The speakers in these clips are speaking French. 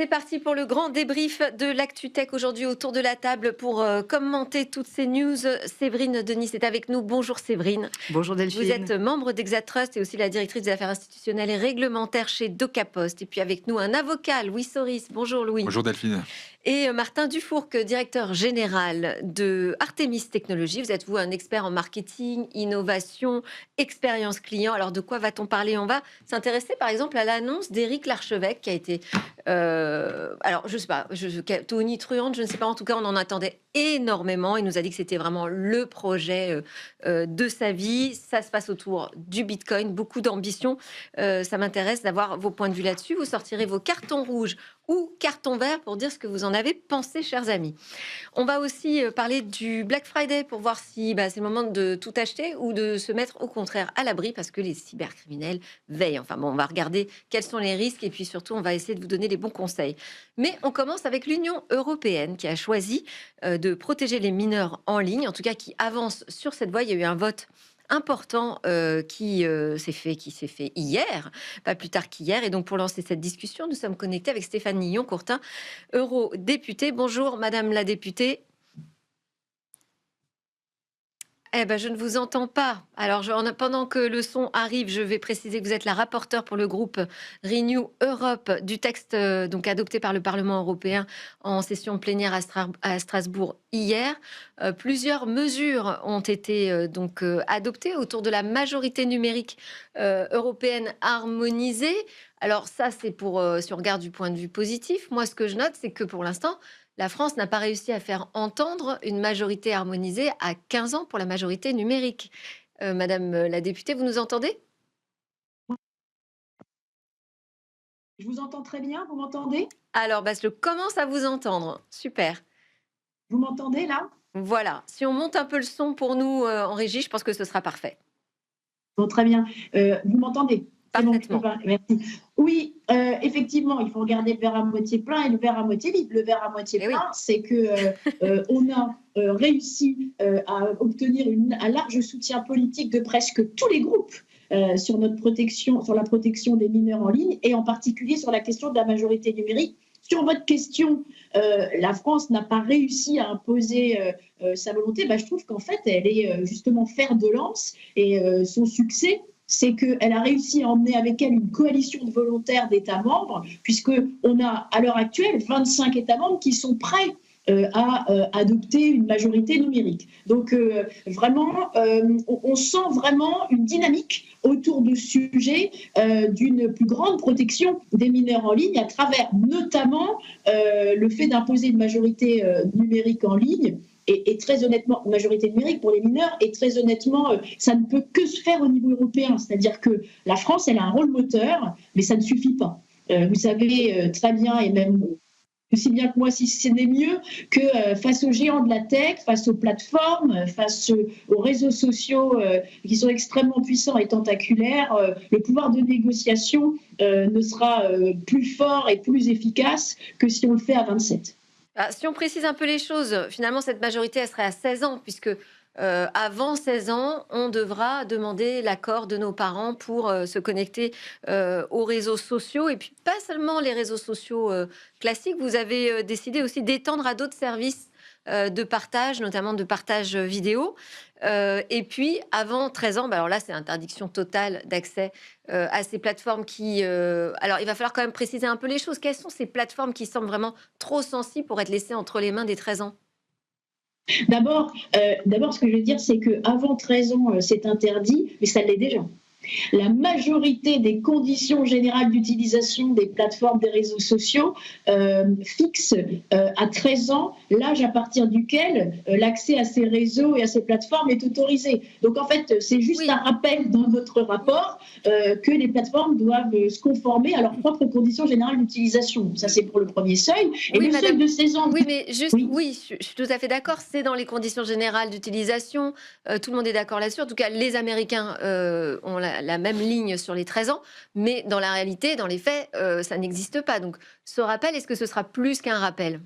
C'est parti pour le grand débrief de l'ActuTech aujourd'hui autour de la table pour commenter toutes ces news. Séverine Denis est avec nous. Bonjour Séverine. Bonjour Vous êtes Delphine. membre d'Exatrust et aussi la directrice des affaires institutionnelles et réglementaires chez DocaPost. Et puis avec nous un avocat, Louis Soris. Bonjour Louis. Bonjour Delphine. Et Martin Dufourc, directeur général de Artemis Technologies. Vous êtes, vous, un expert en marketing, innovation, expérience client. Alors, de quoi va-t-on parler? On va s'intéresser, par exemple, à l'annonce d'Éric Larchevêque, qui a été... alors, je ne sais pas, tonitruante, je ne sais pas. En tout cas, on en attendait énormément. Il nous a dit que c'était vraiment le projet de sa vie. Ça se passe autour du Bitcoin. Beaucoup d'ambition. Ça m'intéresse d'avoir vos points de vue là-dessus. Vous sortirez vos cartons rouges ou carton vert pour dire ce que vous en avez pensé, chers amis. On va aussi parler du Black Friday pour voir si c'est le moment de tout acheter ou de se mettre au contraire à l'abri parce que les cybercriminels veillent. Enfin bon, on va regarder quels sont les risques et puis surtout, on va essayer de vous donner les bons conseils. Mais on commence avec l'Union européenne qui a choisi de protéger les mineurs en ligne, en tout cas qui avance sur cette voie. Il y a eu un vote important qui s'est fait hier, pas plus tard qu'hier. Et donc, pour lancer cette discussion, nous sommes connectés avec Stéphane Nillon-Courtin, eurodéputée. Bonjour, Madame la députée. Eh ben, je ne vous entends pas. Alors, pendant que le son arrive, je vais préciser que vous êtes la rapporteure pour le groupe Renew Europe du texte donc adopté par le Parlement européen en session plénière à Strasbourg hier. Plusieurs mesures ont été adoptées autour de la majorité numérique européenne harmonisée. Alors ça, c'est pour, si on regarde du point de vue positif. Moi, ce que je note, c'est que pour l'instant, la France n'a pas réussi à faire entendre une majorité harmonisée à 15 ans pour la majorité numérique. Madame la députée, vous nous entendez? Je vous entends très bien, vous m'entendez? Alors, je commence à vous entendre. Super. Vous m'entendez là? Voilà. Si on monte un peu le son pour nous en régie, je pense que ce sera parfait. Bon, très bien. Vous m'entendez? C'est bon, je peux Parfaitement. parler. Merci. Oui, effectivement, il faut regarder le verre à moitié plein et le verre à moitié vide. Le verre à moitié Eh oui. plein, c'est que on a réussi à obtenir un large soutien politique de presque tous les groupes sur la protection des mineurs en ligne et en particulier sur la question de la majorité numérique. Sur votre question, la France n'a pas réussi à imposer sa volonté. Je trouve qu'en fait, elle est justement fer de lance et son succès, c'est qu'elle a réussi à emmener avec elle une coalition de volontaires d'États membres, puisqu'on a à l'heure actuelle 25 États membres qui sont prêts à adopter une majorité numérique. Donc vraiment, on sent vraiment une dynamique autour de ce sujet d'une plus grande protection des mineurs en ligne à travers notamment le fait d'imposer une majorité numérique en ligne. Et très honnêtement, une majorité numérique pour les mineurs, et très honnêtement, ça ne peut que se faire au niveau européen. C'est-à-dire que la France, elle a un rôle moteur, mais ça ne suffit pas. Vous savez très bien, et même aussi bien que moi, si ce n'est mieux, que face aux géants de la tech, face aux plateformes, face aux réseaux sociaux qui sont extrêmement puissants et tentaculaires, le pouvoir de négociation ne sera plus fort et plus efficace que si on le fait à 27. Si on précise un peu les choses, finalement, cette majorité, elle serait à 16 ans, puisque avant 16 ans, on devra demander l'accord de nos parents pour se connecter aux réseaux sociaux. Et puis, pas seulement les réseaux sociaux classiques, vous avez décidé aussi d'étendre à d'autres services de partage, notamment de partage vidéo. Et puis, avant 13 ans, alors là, c'est interdiction totale d'accès à ces plateformes qui... alors, il va falloir quand même préciser un peu les choses. Quelles sont ces plateformes qui semblent vraiment trop sensibles pour être laissées entre les mains des 13 ans? D'abord, ce que je veux dire, c'est qu'avant 13 ans, c'est interdit, mais ça l'est déjà. La majorité des conditions générales d'utilisation des plateformes des réseaux sociaux fixent à 13 ans l'âge à partir duquel l'accès à ces réseaux et à ces plateformes est autorisé. Donc en fait, c'est juste un rappel dans votre rapport que les plateformes doivent se conformer à leurs propres conditions générales d'utilisation. Ça, c'est pour le premier seuil. Et Oui, le madame. seuil de 16 ans... Oui, mais juste, Oui. je suis tout à fait d'accord. C'est dans les conditions générales d'utilisation. Tout le monde est d'accord là-dessus. En tout cas, les Américains ont la même ligne sur les 13 ans. Mais dans la réalité, dans les faits, ça n'existe pas. Donc, ce rappel, est-ce que ce sera plus qu'un rappel?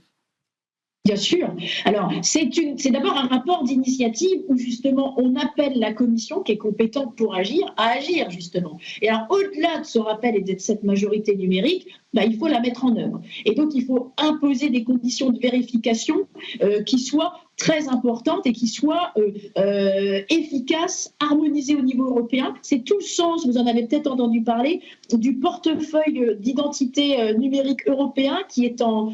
Bien sûr. Alors, c'est d'abord un rapport d'initiative où justement on appelle la commission qui est compétente pour agir à agir justement. Et alors, au-delà de ce rappel et de cette majorité numérique, bah, il faut la mettre en œuvre. Et donc, il faut imposer des conditions de vérification qui soient très importantes et qui soient efficaces, harmonisées au niveau européen. C'est tout le sens, vous en avez peut-être entendu parler, du portefeuille d'identité numérique européen qui est en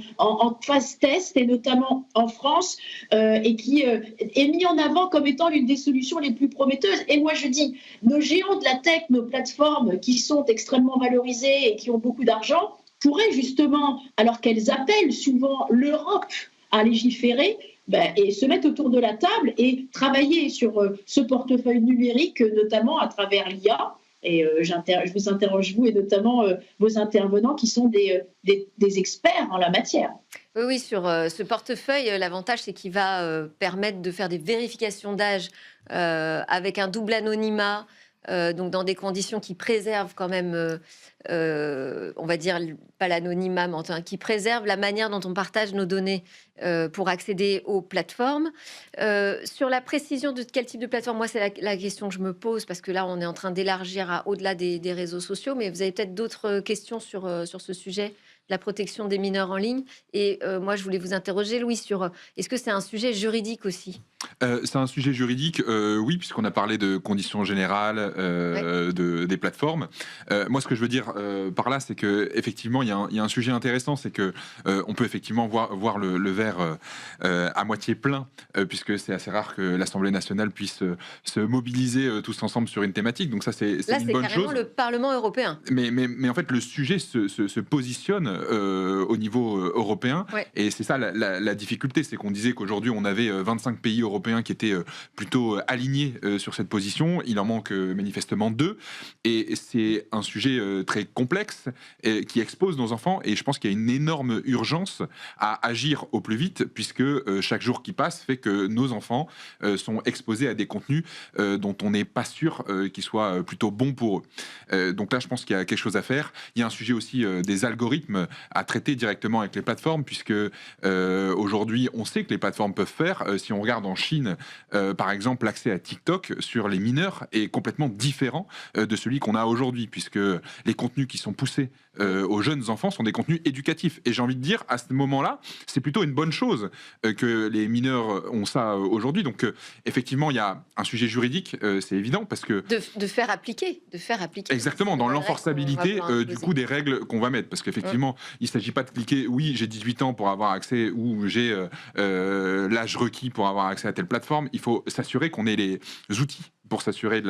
phase test et notamment en France et qui est mis en avant comme étant l'une des solutions les plus prometteuses. Et moi je dis, nos géants de la tech, nos plateformes qui sont extrêmement valorisées et qui ont beaucoup d'argent, pourraient justement, alors qu'elles appellent souvent l'Europe à légiférer, ben, et se mettre autour de la table et travailler sur ce portefeuille numérique, notamment à travers l'IA. Et je vous interroge, vous, et notamment vos intervenants qui sont des experts en la matière. Oui, oui, sur ce portefeuille, l'avantage, c'est qu'il va permettre de faire des vérifications d'âge avec un double anonymat, donc dans des conditions qui préservent quand même, on va dire, pas l'anonymat, mais enfin, qui préservent la manière dont on partage nos données pour accéder aux plateformes. Sur la précision de quel type de plateforme, moi, c'est la question que je me pose, parce que là, on est en train d'élargir au-delà des réseaux sociaux, mais vous avez peut-être d'autres questions sur ce sujet, la protection des mineurs en ligne. Et moi, je voulais vous interroger, Louis, sur est-ce que c'est un sujet juridique aussi? C'est un sujet juridique, oui, puisqu'on a parlé de conditions générales des plateformes. Moi, ce que je veux dire par là, c'est que effectivement, il y a un sujet intéressant, c'est que on peut effectivement voir le verre à moitié plein, puisque c'est assez rare que l'Assemblée nationale puisse se mobiliser tous ensemble sur une thématique. Donc ça, c'est Là, une c'est bonne carrément chose. le Parlement européen. Mais en fait, le sujet se positionne au niveau européen. Ouais. Et c'est ça la difficulté, c'est qu'on disait qu'aujourd'hui, on avait 25 pays européens qui étaient plutôt alignés sur cette position. Il en manque manifestement 2. Et c'est un sujet très complexe qui expose nos enfants. Et je pense qu'il y a une énorme urgence à agir au plus vite, puisque chaque jour qui passe fait que nos enfants sont exposés à des contenus dont on n'est pas sûr qu'ils soient plutôt bons pour eux. Donc là, je pense qu'il y a quelque chose à faire. Il y a un sujet aussi des algorithmes à traiter directement avec les plateformes, puisque aujourd'hui, on sait que les plateformes peuvent faire. Si on regarde en Chine, par exemple, l'accès à TikTok sur les mineurs est complètement différent de celui qu'on a aujourd'hui, puisque les contenus qui sont poussés aux jeunes enfants sont des contenus éducatifs. Et j'ai envie de dire, à ce moment-là, c'est plutôt une bonne chose que les mineurs ont ça aujourd'hui. Donc, effectivement, il y a un sujet juridique, c'est évident, parce que... De faire appliquer. Exactement, dans l'enforçabilité du coup des règles qu'on va mettre. Parce qu'effectivement, il ne s'agit pas de cliquer, oui, j'ai 18 ans pour avoir accès, ou j'ai l'âge requis pour avoir accès à telle plateforme. Il faut s'assurer qu'on ait les outils pour s'assurer de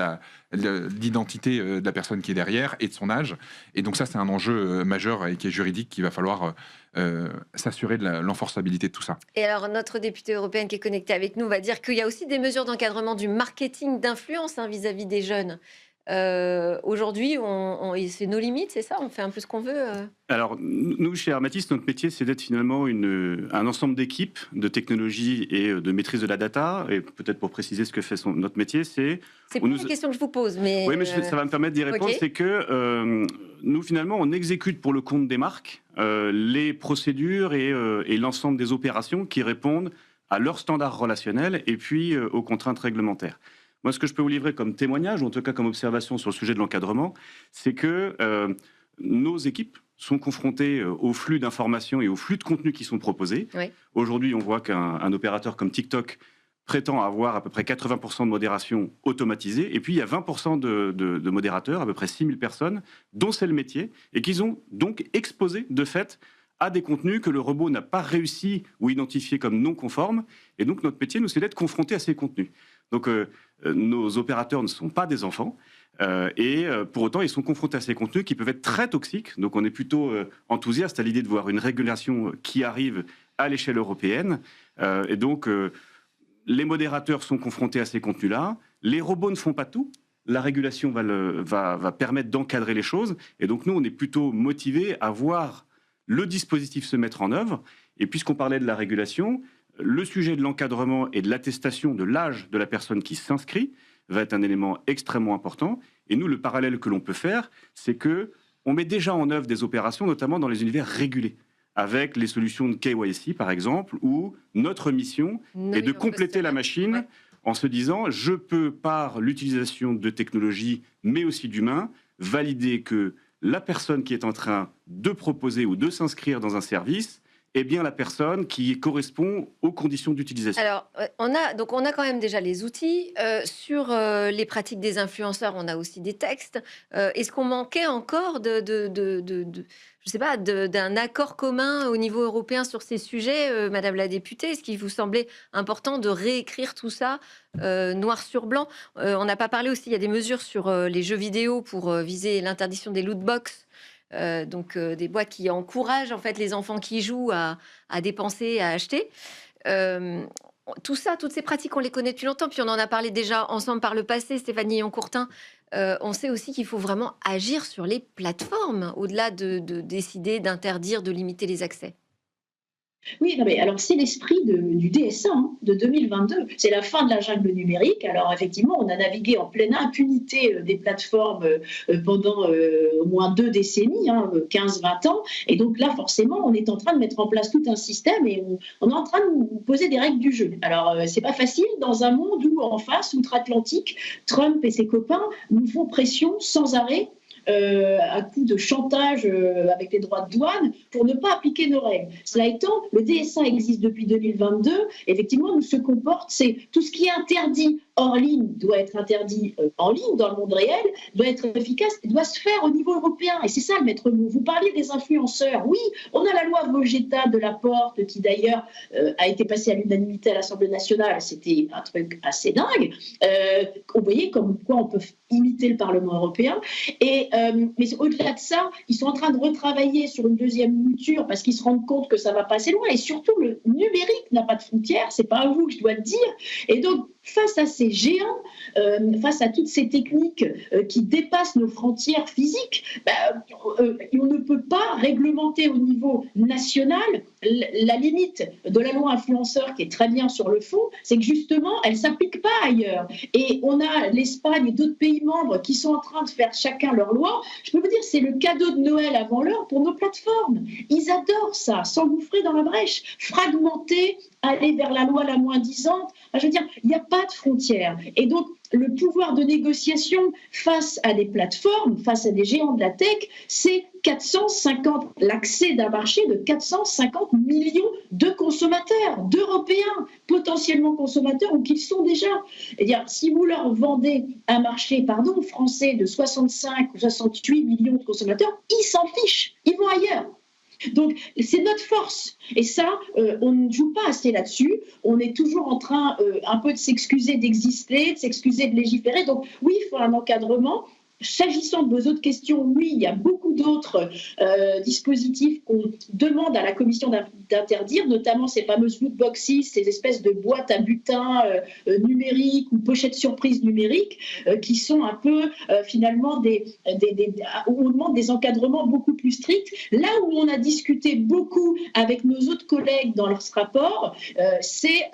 l'identité de la personne qui est derrière et de son âge. Et donc ça, c'est un enjeu majeur et qui est juridique, qu'il va falloir s'assurer de l'enforçabilité de tout ça. Et alors, notre députée européenne qui est connectée avec nous va dire qu'il y a aussi des mesures d'encadrement du marketing d'influence vis-à-vis des jeunes. Aujourd'hui, c'est nos limites, c'est ça? On fait un peu ce qu'on veut Alors, nous, chez Hermatis, notre métier, c'est d'être finalement un ensemble d'équipes de technologie et de maîtrise de la data. Et peut-être pour préciser ce que fait notre métier, c'est... C'est pas une question que je vous pose, mais... Oui, mais ça va me permettre d'y répondre. Okay. C'est que nous, finalement, on exécute pour le compte des marques les procédures et l'ensemble des opérations qui répondent à leurs standards relationnels et puis aux contraintes réglementaires. Moi, ce que je peux vous livrer comme témoignage, ou en tout cas comme observation sur le sujet de l'encadrement, c'est que nos équipes sont confrontées au flux d'informations et au flux de contenus qui sont proposés. Oui. Aujourd'hui, on voit qu'un opérateur comme TikTok prétend avoir à peu près 80% de modération automatisée, et puis il y a 20% de modérateurs, à peu près 6000 personnes, dont c'est le métier, et qu'ils ont donc exposé de fait à des contenus que le robot n'a pas réussi ou identifié comme non conformes. Et donc notre métier, nous, c'est d'être confrontés à ces contenus. Donc nos opérateurs ne sont pas des enfants et pour autant ils sont confrontés à ces contenus qui peuvent être très toxiques. Donc on est plutôt enthousiaste à l'idée de voir une régulation qui arrive à l'échelle européenne. Et donc les modérateurs sont confrontés à ces contenus-là. Les robots ne font pas tout. La régulation va permettre d'encadrer les choses. Et donc nous, on est plutôt motivés à voir le dispositif se mettre en œuvre. Et puisqu'on parlait de la régulation, le sujet de l'encadrement et de l'attestation de l'âge de la personne qui s'inscrit va être un élément extrêmement important. Et nous, le parallèle que l'on peut faire, c'est que on met déjà en œuvre des opérations, notamment dans les univers régulés. avec les solutions de KYC, par exemple, où notre mission est de compléter la machine en se disant, je peux, par l'utilisation de technologies, mais aussi d'humains, valider que la personne qui est en train de proposer ou de s'inscrire dans un service est bien la personne qui correspond aux conditions d'utilisation. Alors, on a quand même déjà les outils. Sur les pratiques des influenceurs, on a aussi des textes. Est-ce qu'on manquait encore je sais pas, d'un accord commun au niveau européen sur ces sujets, Madame la députée? Est-ce qu'il vous semblait important de réécrire tout ça noir sur blanc? On n'a pas parlé aussi, il y a des mesures sur les jeux vidéo pour viser l'interdiction des loot box. Des boîtes qui encouragent en fait les enfants qui jouent à dépenser, à acheter. Tout ça, toutes ces pratiques, on les connaît depuis longtemps, puis on en a parlé déjà ensemble par le passé, Stéphanie Yon-Courtin. On sait aussi qu'il faut vraiment agir sur les plateformes, au-delà de décider d'interdire, de limiter les accès. Oui, non mais alors c'est l'esprit du DSA de 2022. C'est la fin de la jungle numérique. Alors effectivement, on a navigué en pleine impunité des plateformes pendant au moins 2 décennies, 15-20 ans. Et donc là, forcément, on est en train de mettre en place tout un système et on est en train de nous poser des règles du jeu. Alors c'est pas facile dans un monde où en face, outre-Atlantique, Trump et ses copains nous font pression sans arrêt. À coup de chantage avec les droits de douane pour ne pas appliquer nos règles. Cela étant, le DSA existe depuis 2022. Effectivement, nous se comporte, c'est tout ce qui est interdit hors ligne doit être interdit en ligne, dans le monde réel, doit être efficace, doit se faire au niveau européen. Et c'est ça le maître mot. Vous parliez des influenceurs. Oui, on a la loi Vogetta de Laporte qui d'ailleurs a été passée à l'unanimité à l'Assemblée nationale. C'était un truc assez dingue. Vous voyez comme quoi on peut imiter le Parlement européen. Mais au-delà de ça, ils sont en train de retravailler sur une deuxième mouture parce qu'ils se rendent compte que ça va pas assez loin. Et surtout, le numérique n'a pas de frontières. C'est pas à vous que je dois le dire. Et donc, face à ces géants, face à toutes ces techniques qui dépassent nos frontières physiques, on ne peut pas réglementer au niveau national. La limite de la loi influenceur, qui est très bien sur le fond, c'est que justement, elle ne s'applique pas ailleurs. Et on a l'Espagne et d'autres pays membres qui sont en train de faire chacun leur loi. Je peux vous dire, c'est le cadeau de Noël avant l'heure pour nos plateformes. Ils adorent ça, s'engouffrer dans la brèche, fragmenter, aller vers la loi la moins disante. Je veux dire, il n'y a pas de frontières. Et donc, le pouvoir de négociation face à des plateformes, face à des géants de la tech, c'est l'accès d'un marché de 450 millions de consommateurs, d'Européens, potentiellement consommateurs ou qu'ils sont déjà. C'est-à-dire, si vous leur vendez un marché, français de 65 ou 68 millions de consommateurs, ils s'en fichent, ils vont ailleurs. Donc, c'est notre force. Et ça, on ne joue pas assez là-dessus. On est toujours en train un peu de s'excuser d'exister, de s'excuser de légiférer. Donc, oui, il faut un encadrement. S'agissant de vos autres questions, oui, il y a beaucoup d'autres dispositifs qu'on demande à la Commission d'interdire, notamment ces fameuses loot boxes, ces espèces de boîtes à butin numériques ou pochettes surprises numériques, qui sont un peu finalement où on demande des encadrements beaucoup plus stricts. Là où on a discuté beaucoup avec nos autres collègues dans leur rapport, c'est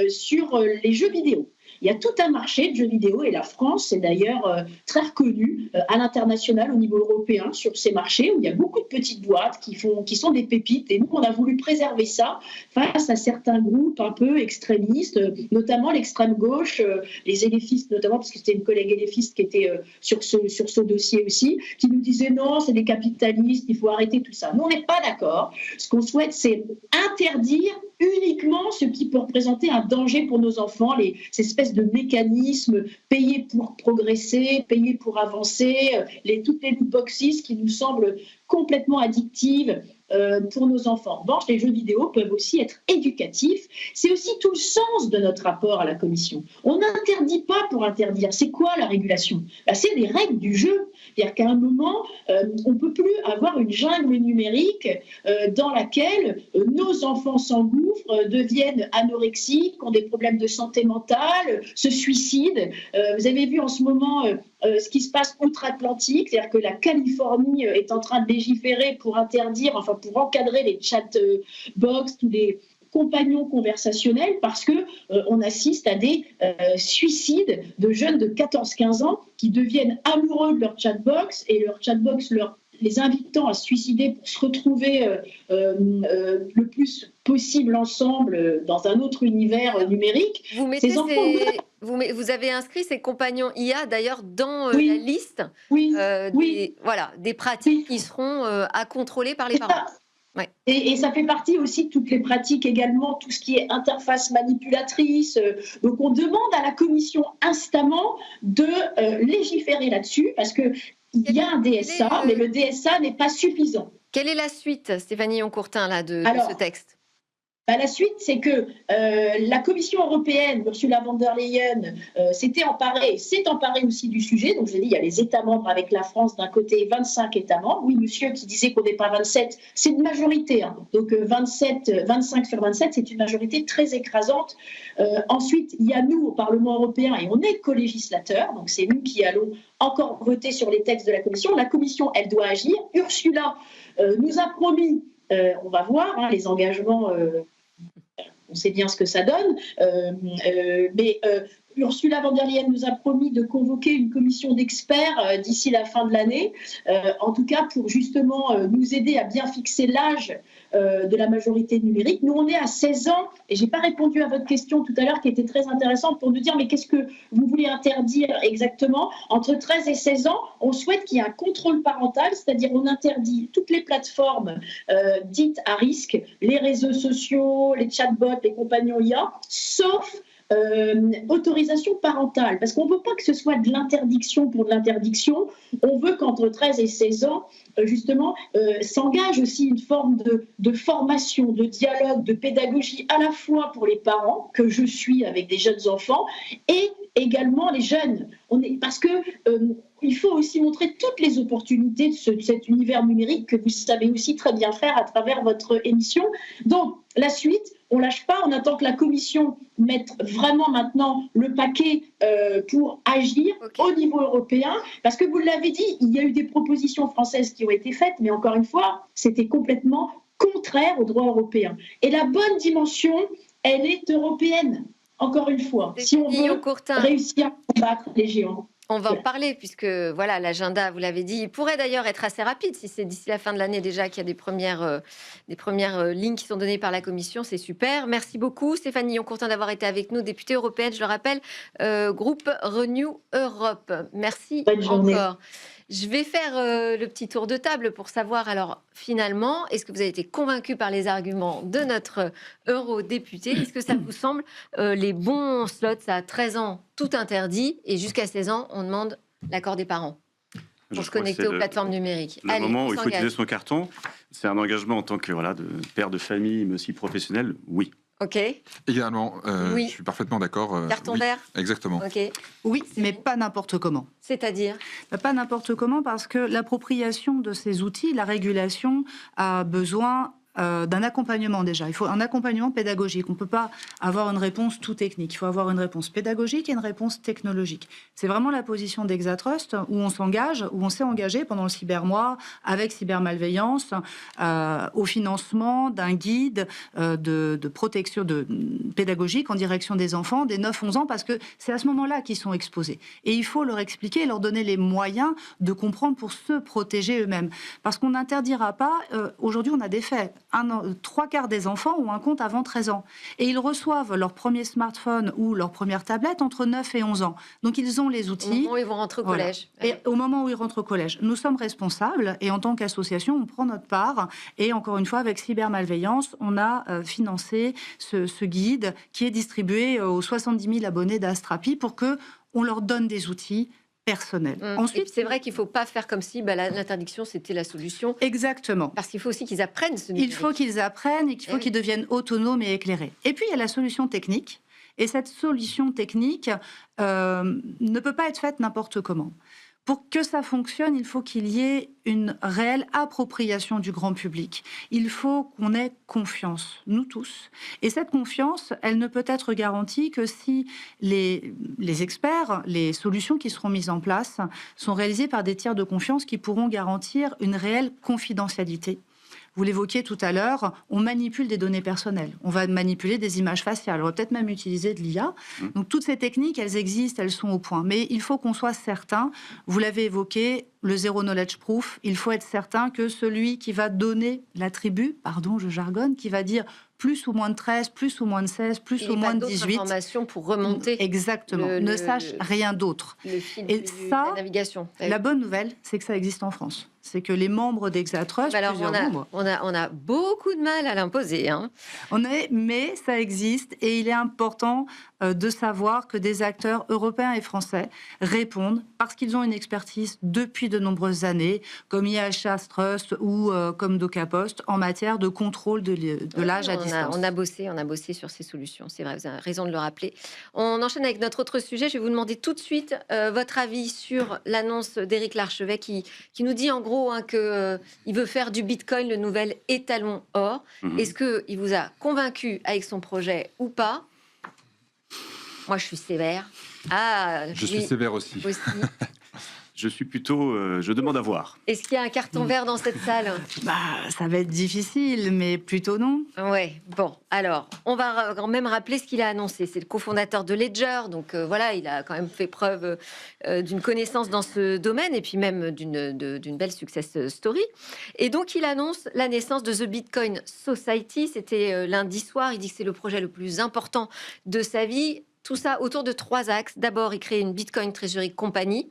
sur les jeux vidéo. Il y a tout un marché de jeux vidéo et la France est d'ailleurs très reconnue à l'international au niveau européen sur ces marchés où il y a beaucoup de petites boîtes qui sont des pépites et nous on a voulu préserver ça face à certains groupes un peu extrémistes, notamment l'extrême gauche, les éléfistes notamment parce que c'était une collègue éléfiste qui était sur ce dossier aussi, qui nous disait non c'est des capitalistes, il faut arrêter tout ça. Nous on n'est pas d'accord. Ce qu'on souhaite c'est interdire uniquement ce qui peut représenter un danger pour nos enfants, ces espèces de mécanismes, payer pour progresser, payer pour avancer, toutes les loot boxes qui nous semblent complètement addictives pour nos enfants. En revanche, les jeux vidéo peuvent aussi être éducatifs. C'est aussi tout le sens de notre rapport à la Commission. On n'interdit pas pour interdire. C'est quoi la régulation ? C'est des règles du jeu. C'est-à-dire qu'à un moment, on ne peut plus avoir une jungle numérique dans laquelle nos enfants s'engouffrent, deviennent anorexiques, ont des problèmes de santé mentale, se suicident. Vous avez vu en ce moment ce qui se passe outre-Atlantique, c'est-à-dire que la Californie est en train de légiférer pour pour encadrer les chatbox, tous les compagnons conversationnels, parce qu'on assiste à des suicides de jeunes de 14-15 ans qui deviennent amoureux de leur chatbox et leur chatbox leur les invitant à se suicider pour se retrouver le plus possible ensemble dans un autre univers numérique. Vous mettez vous avez inscrit ces compagnons IA d'ailleurs dans la liste des pratiques qui seront à contrôler par les parents. Ouais. Et ça fait partie aussi de toutes les pratiques également, tout ce qui est interface manipulatrice. Donc on demande à la Commission instamment de légiférer là-dessus parce qu'il y a un DSA, mais le DSA n'est pas suffisant. Quelle est la suite, Stéphanie Yoncourtin, là, de ce texte ? La suite, c'est que la Commission européenne, Ursula von der Leyen, s'est emparée aussi du sujet. Donc, je l'ai dit, il y a les États membres avec la France d'un côté, 25 États membres. Oui, monsieur qui disait qu'on n'est pas 27, c'est une majorité. Hein. Donc, 25 sur 27, c'est une majorité très écrasante. Ensuite, il y a nous au Parlement européen et on est co-législateurs. Donc, c'est nous qui allons encore voter sur les textes de la Commission. La Commission, elle doit agir. Ursula nous a promis, on va voir, hein, les engagements... on sait bien ce que ça donne, mais Ursula von der Leyen nous a promis de convoquer une commission d'experts d'ici la fin de l'année, en tout cas pour justement nous aider à bien fixer l'âge de la majorité numérique. Nous, on est à 16 ans, et je n'ai pas répondu à votre question tout à l'heure qui était très intéressante pour nous dire mais qu'est-ce que vous voulez interdire exactement ? Entre 13 et 16 ans, on souhaite qu'il y ait un contrôle parental, c'est-à-dire on interdit toutes les plateformes dites à risque, les réseaux sociaux, les chatbots, les compagnons IA, sauf autorisation parentale, parce qu'on ne veut pas que ce soit de l'interdiction pour de l'interdiction, on veut qu'entre 13 et 16 ans, justement, s'engage aussi une forme de formation, de dialogue, de pédagogie, à la fois pour les parents, que je suis avec des jeunes enfants, et également les jeunes. Parce que il faut aussi montrer toutes les opportunités de cet univers numérique que vous savez aussi très bien faire à travers votre émission. Donc, la suite, on ne lâche pas, on attend que la Commission mette vraiment maintenant le paquet pour agir au niveau européen. Parce que vous l'avez dit, il y a eu des propositions françaises qui ont été faites, mais encore une fois, c'était complètement contraire au droit européen. Et la bonne dimension, elle est européenne, encore une fois. Si on veut réussir à combattre les géants. On va en parler puisque voilà l'agenda, vous l'avez dit, il pourrait d'ailleurs être assez rapide si c'est d'ici la fin de l'année déjà qu'il y a des premières lignes qui sont données par la Commission, c'est super. Merci beaucoup Stéphanie Yoncourtin d'avoir été avec nous, députée européenne, je le rappelle, groupe Renew Europe. Merci encore. Je vais faire le petit tour de table pour savoir, alors finalement, est-ce que vous avez été convaincu par les arguments de notre eurodéputé ? Est-ce que ça vous semble les bons slots à 13 ans, tout interdit, et jusqu'à 16 ans, on demande l'accord des parents pour se connecter aux plateformes numériques. Le moment où il faut utiliser son carton, c'est un engagement en tant que de père de famille, mais aussi professionnel, oui. Ok. Également, oui. Je suis parfaitement d'accord. Carton vert. Exactement. Ok. Oui, mais pas n'importe comment. C'est-à-dire ? Pas n'importe comment parce que l'appropriation de ces outils, la régulation a besoin d'un accompagnement déjà. Il faut un accompagnement pédagogique. On ne peut pas avoir une réponse tout technique. Il faut avoir une réponse pédagogique et une réponse technologique. C'est vraiment la position d'Exatrust où on s'engage, où on s'est engagé pendant le cybermois avec cybermalveillance au financement d'un guide de protection pédagogique en direction des enfants des 9-11 ans parce que c'est à ce moment-là qu'ils sont exposés. Et il faut leur expliquer, leur donner les moyens de comprendre pour se protéger eux-mêmes. Parce qu'on n'interdira pas... aujourd'hui, on a des faits. 3/4 des enfants ont un compte avant 13 ans. Et ils reçoivent leur premier smartphone ou leur première tablette entre 9 et 11 ans. Donc ils ont les outils. Au moment où ils vont rentrer au collège. Et au moment où ils rentrent au collège. Nous sommes responsables et en tant qu'association, on prend notre part. Et encore une fois, avec Cybermalveillance, on a financé ce guide qui est distribué aux 70 000 abonnés d'Astrapi pour qu'on leur donne des outils personnel. Ensuite, c'est vrai qu'il ne faut pas faire comme si l'interdiction, c'était la solution. Exactement. Parce qu'il faut aussi qu'ils apprennent ce numérique. Il faut qu'ils apprennent et qu'il faut qu'ils deviennent autonomes et éclairés. Et puis, il y a la solution technique. Et cette solution technique ne peut pas être faite n'importe comment. Pour que ça fonctionne, il faut qu'il y ait une réelle appropriation du grand public. Il faut qu'on ait confiance, nous tous. Et cette confiance, elle ne peut être garantie que si les experts, les solutions qui seront mises en place sont réalisées par des tiers de confiance qui pourront garantir une réelle confidentialité. vous l'évoquiez tout à l'heure, on manipule des données personnelles. On va manipuler des images faciales. On va peut-être même utiliser de l'IA. Donc toutes ces techniques, elles existent, elles sont au point. Mais il faut qu'on soit certain, vous l'avez évoqué, le zéro knowledge proof, il faut être certain que celui qui va donner l'attribut, pardon, je jargonne, qui va dire plus ou moins de 13, plus ou moins de 16, plus ou moins de 18. Informations pour remonter. Exactement. Ne sache rien d'autre. Le fil Et de ça, la navigation. la bonne nouvelle, c'est que ça existe en France. C'est que les membres d'Exatrust, Alors, on a beaucoup de mal à l'imposer. Hein. Mais ça existe et il est important de savoir que des acteurs européens et français répondent parce qu'ils ont une expertise depuis de nombreuses années, comme IHS Trust ou comme DocaPost, en matière de contrôle de l'âge à distance. On a bossé sur ces solutions. C'est vrai, vous avez raison de le rappeler. On enchaîne avec notre autre sujet. Je vais vous demander tout de suite votre avis sur l'annonce d'Éric Larchevet qui nous dit en gros qu'il veut faire du Bitcoin le nouvel étalon or. Est-ce qu'il vous a convaincu avec son projet ou pas? Moi, je suis sévère. Je suis sévère aussi. Je suis plutôt... je demande à voir. Est-ce qu'il y a un carton vert dans cette salle? Ça va être difficile, mais plutôt non. Ouais, bon. Alors, on va quand même rappeler ce qu'il a annoncé. C'est le cofondateur de Ledger. Donc voilà, il a quand même fait preuve d'une connaissance dans ce domaine et puis même d'une belle success story. Et donc, il annonce la naissance de The Bitcoin Society. C'était lundi soir. Il dit que c'est le projet le plus important de sa vie. Tout ça autour de 3 axes. D'abord, il crée une Bitcoin Treasury Company.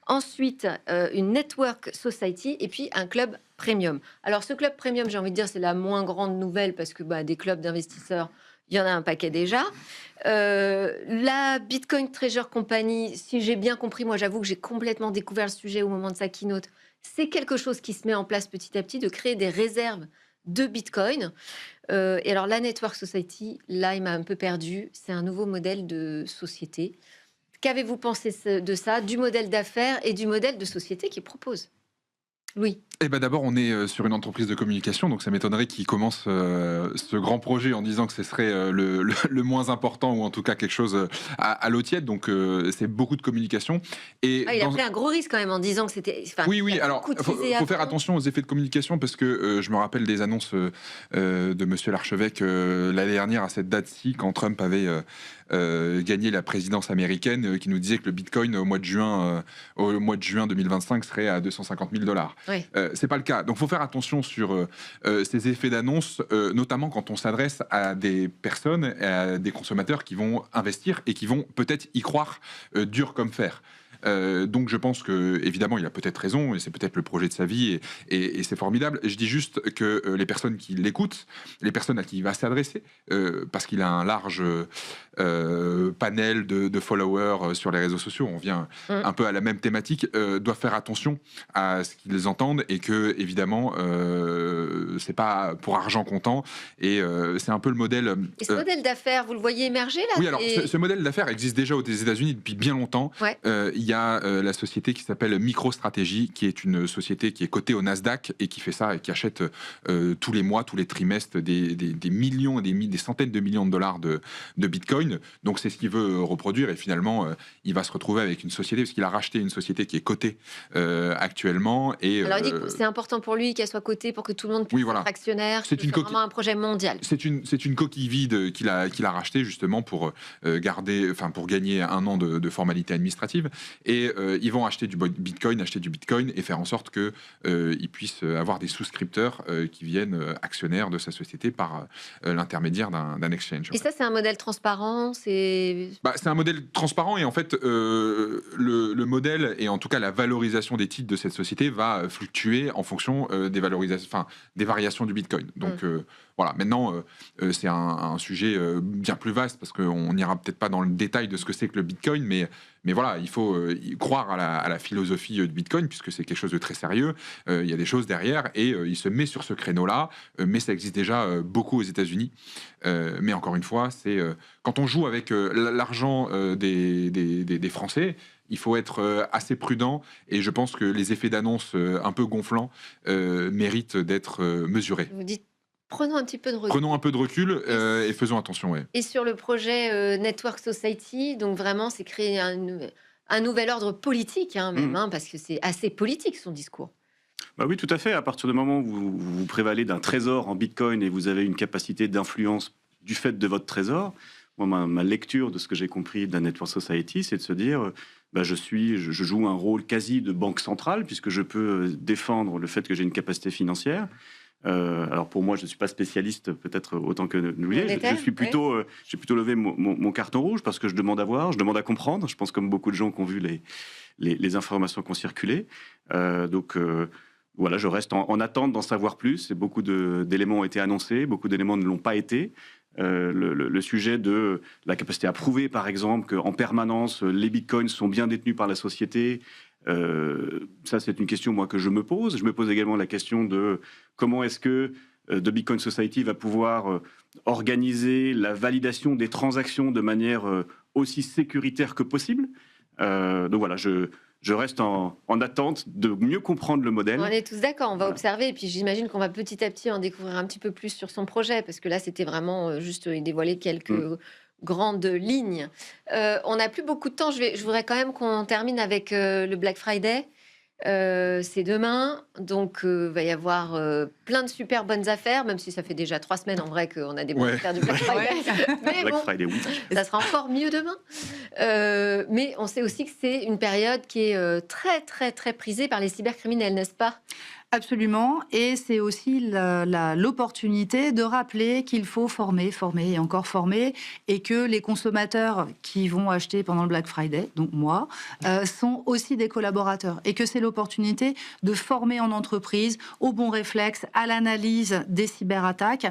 Ensuite, une Network Society. Et puis, un club premium. Alors, ce club premium, j'ai envie de dire, c'est la moins grande nouvelle parce que des clubs d'investisseurs, il y en a un paquet déjà. La Bitcoin Treasury Company, si j'ai bien compris, moi, j'avoue que j'ai complètement découvert le sujet au moment de sa keynote. C'est quelque chose qui se met en place petit à petit, de créer des réserves de Bitcoin. Et alors, la Network Society, là, il m'a un peu perdu. C'est un nouveau modèle de société. Qu'avez-vous pensé de ça, du modèle d'affaires et du modèle de société qu'il propose? Louis. D'abord, on est sur une entreprise de communication, donc ça m'étonnerait qu'il commence ce grand projet en disant que ce serait le moins important, ou en tout cas quelque chose à l'eau tiède, donc c'est beaucoup de communication. Et il a pris un gros risque quand même en disant que c'était... Oui, alors il faut faire attention aux effets de communication, parce que je me rappelle des annonces de Monsieur Larchevêque l'année dernière à cette date-ci, quand Trump avait gagné la présidence américaine, qui nous disait que le Bitcoin au mois de juin 2025 serait à $250 000. Oui. C'est pas le cas. Donc, il faut faire attention sur ces effets d'annonce, notamment quand on s'adresse à des personnes, à des consommateurs qui vont investir et qui vont peut-être y croire dur comme fer. Donc je pense que évidemment il a peut-être raison et c'est peut-être le projet de sa vie et c'est formidable. Je dis juste que les personnes qui l'écoutent, les personnes à qui il va s'adresser, parce qu'il a un large panel de followers sur les réseaux sociaux, on vient un peu à la même thématique, doivent faire attention à ce qu'ils entendent et que évidemment c'est pas pour argent comptant et c'est un peu le modèle. Et ce modèle d'affaires, vous le voyez émerger là? Oui, alors ce modèle d'affaires existe déjà aux États-Unis depuis bien longtemps. Ouais. Il y a la société qui s'appelle MicroStrategy, qui est une société qui est cotée au Nasdaq et qui fait ça et qui achète tous les mois, tous les trimestres des millions et des centaines de millions de dollars de Bitcoin. Donc c'est ce qu'il veut reproduire et finalement il va se retrouver avec une société parce qu'il a racheté une société qui est cotée actuellement. Et, alors il dit que c'est important pour lui qu'elle soit cotée pour que tout le monde puisse être actionnaire. C'est vraiment un projet mondial. C'est une coquille vide qu'il a racheté justement pour gagner 1 an de formalités administratives. Et ils vont acheter du Bitcoin et faire en sorte qu'ils puissent avoir des souscripteurs qui viennent actionnaires de sa société par l'intermédiaire d'un exchange. Et ça, c'est un modèle transparent? C'est un modèle transparent et en fait, le modèle et en tout cas la valorisation des titres de cette société va fluctuer en fonction des variations du Bitcoin. Donc voilà, maintenant, c'est un sujet bien plus vaste parce qu'on n'ira peut-être pas dans le détail de ce que c'est que le Bitcoin, mais voilà, il faut croire à la philosophie du Bitcoin puisque c'est quelque chose de très sérieux. Il y a des choses derrière et il se met sur ce créneau-là, mais ça existe déjà beaucoup aux États-Unis. Mais encore une fois, c'est quand on joue avec l'argent des Français, il faut être assez prudent et je pense que les effets d'annonce un peu gonflants méritent d'être mesurés. Vous dites prenons un petit peu de recul. Prenons un peu de recul et faisons attention. Ouais. Et sur le projet Network Society, donc vraiment, c'est créer un nouvel ordre politique, même, parce que c'est assez politique son discours. Bah oui, tout à fait. À partir du moment où vous prévalez d'un trésor en Bitcoin et vous avez une capacité d'influence du fait de votre trésor, moi, ma lecture de ce que j'ai compris de la Network Society, c'est de se dire, je joue un rôle quasi de banque centrale, puisque je peux défendre le fait que j'ai une capacité financière. Alors pour moi, je ne suis pas spécialiste, peut-être autant que nous. Je suis plutôt, j'ai plutôt levé mon carton rouge parce que je demande à voir, je demande à comprendre. Je pense comme beaucoup de gens qui ont vu les informations qui ont circulé. Voilà, je reste en attente d'en savoir plus. Et beaucoup d'éléments ont été annoncés, beaucoup d'éléments ne l'ont pas été. Le sujet de la capacité à prouver, par exemple, qu'en permanence, les bitcoins sont bien détenus par la société. Ça, c'est une question, moi, que je me pose. Je me pose également la question de comment est-ce que The Bitcoin Society va pouvoir organiser la validation des transactions de manière aussi sécuritaire que possible. Donc voilà, je reste en attente de mieux comprendre le modèle. On est tous d'accord, on va observer. Et puis j'imagine qu'on va petit à petit en découvrir un petit peu plus sur son projet, parce que là, c'était vraiment juste dévoiler quelques grandes lignes. On n'a plus beaucoup de temps. Je voudrais quand même qu'on termine avec le Black Friday. C'est demain, donc il va y avoir plein de super bonnes affaires, même si ça fait déjà 3 semaines en vrai qu'on a des bonnes affaires du Black Friday. Mais Black bon, Friday, oui. ça sera encore mieux demain. Mais on sait aussi que c'est une période qui est très, très, très prisée par les cybercriminels, n'est-ce pas ? Absolument, et c'est aussi l'opportunité de rappeler qu'il faut former et encore former, et que les consommateurs qui vont acheter pendant le Black Friday, donc moi, sont aussi des collaborateurs, et que c'est l'opportunité de former en entreprise aux bons réflexes, à l'analyse des cyberattaques.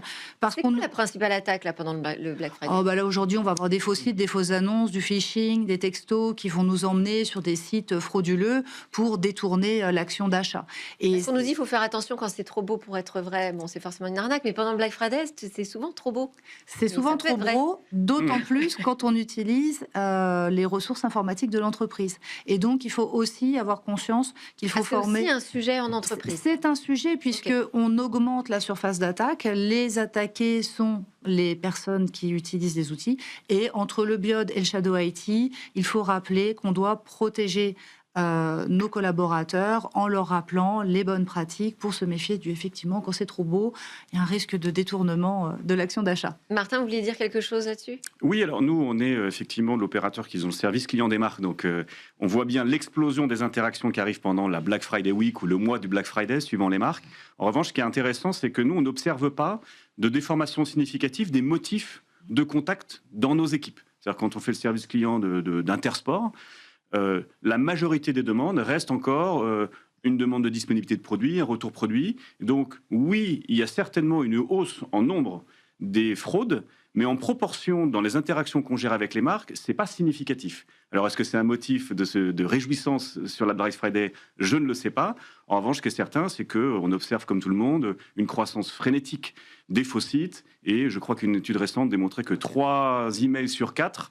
C'est quoi la principale attaque là, pendant le Black Friday ? Là, aujourd'hui, on va avoir des faux sites, des fausses annonces, du phishing, des textos qui vont nous emmener sur des sites frauduleux pour détourner l'action d'achat. Et on nous dit qu'il faut faire attention quand c'est trop beau pour être vrai. Bon, c'est forcément une arnaque, mais pendant le Black Friday, c'est souvent trop beau. C'est souvent trop beau, d'autant plus quand on utilise les ressources informatiques de l'entreprise. Et donc, il faut aussi avoir conscience qu'il faut former... C'est aussi un sujet en entreprise. C'est un sujet, puisqu'on augmente la surface d'attaque. Les attaqués sont les personnes qui utilisent des outils. Et entre le BIOD et le Shadow IT, il faut rappeler qu'on doit protéger nos collaborateurs en leur rappelant les bonnes pratiques pour se méfier effectivement, quand c'est trop beau, il y a un risque de détournement de l'action d'achat. Martin, vous vouliez dire quelque chose là-dessus ? Oui, alors nous, on est effectivement l'opérateur qui ont le service client des marques. Donc, on voit bien l'explosion des interactions qui arrivent pendant la Black Friday Week ou le mois du Black Friday, suivant les marques. En revanche, ce qui est intéressant, c'est que nous, on n'observe pas de déformation significative des motifs de contact dans nos équipes. C'est-à-dire quand on fait le service client d'Intersport, la majorité des demandes restent encore une demande de disponibilité de produits, un retour produit. Donc oui, il y a certainement une hausse en nombre des fraudes, mais en proportion dans les interactions qu'on gère avec les marques, c'est pas significatif. Alors est-ce que c'est un motif de réjouissance sur la Black Friday ? Je ne le sais pas. En revanche, ce qui est certain, c'est qu'on observe comme tout le monde une croissance frénétique des faux sites, et je crois qu'une étude récente démontrait que 3 emails sur 4,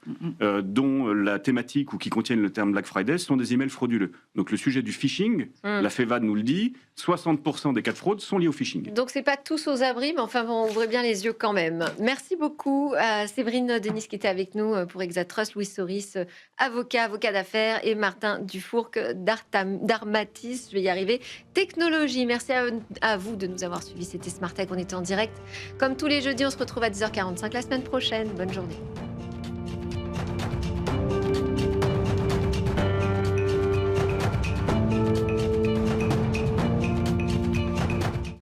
dont la thématique ou qui contiennent le terme Black Friday, sont des emails frauduleux. Donc le sujet du phishing, la FEVAD nous le dit, 60% des cas de fraude sont liés au phishing. Donc c'est pas tous aux abris, mais enfin bon, ouvrez bien les yeux quand même. Merci beaucoup à Séverine Denis qui était avec nous pour Exatrust, Louis Soris, avocat d'affaires, et Martin Dufourc d'Armatis, je vais y arriver, technologie. Merci à vous de nous avoir suivis. C'était Smart Tech, on était en direct. Comme tous les jeudis, on se retrouve à 10h45 la semaine prochaine. Bonne journée.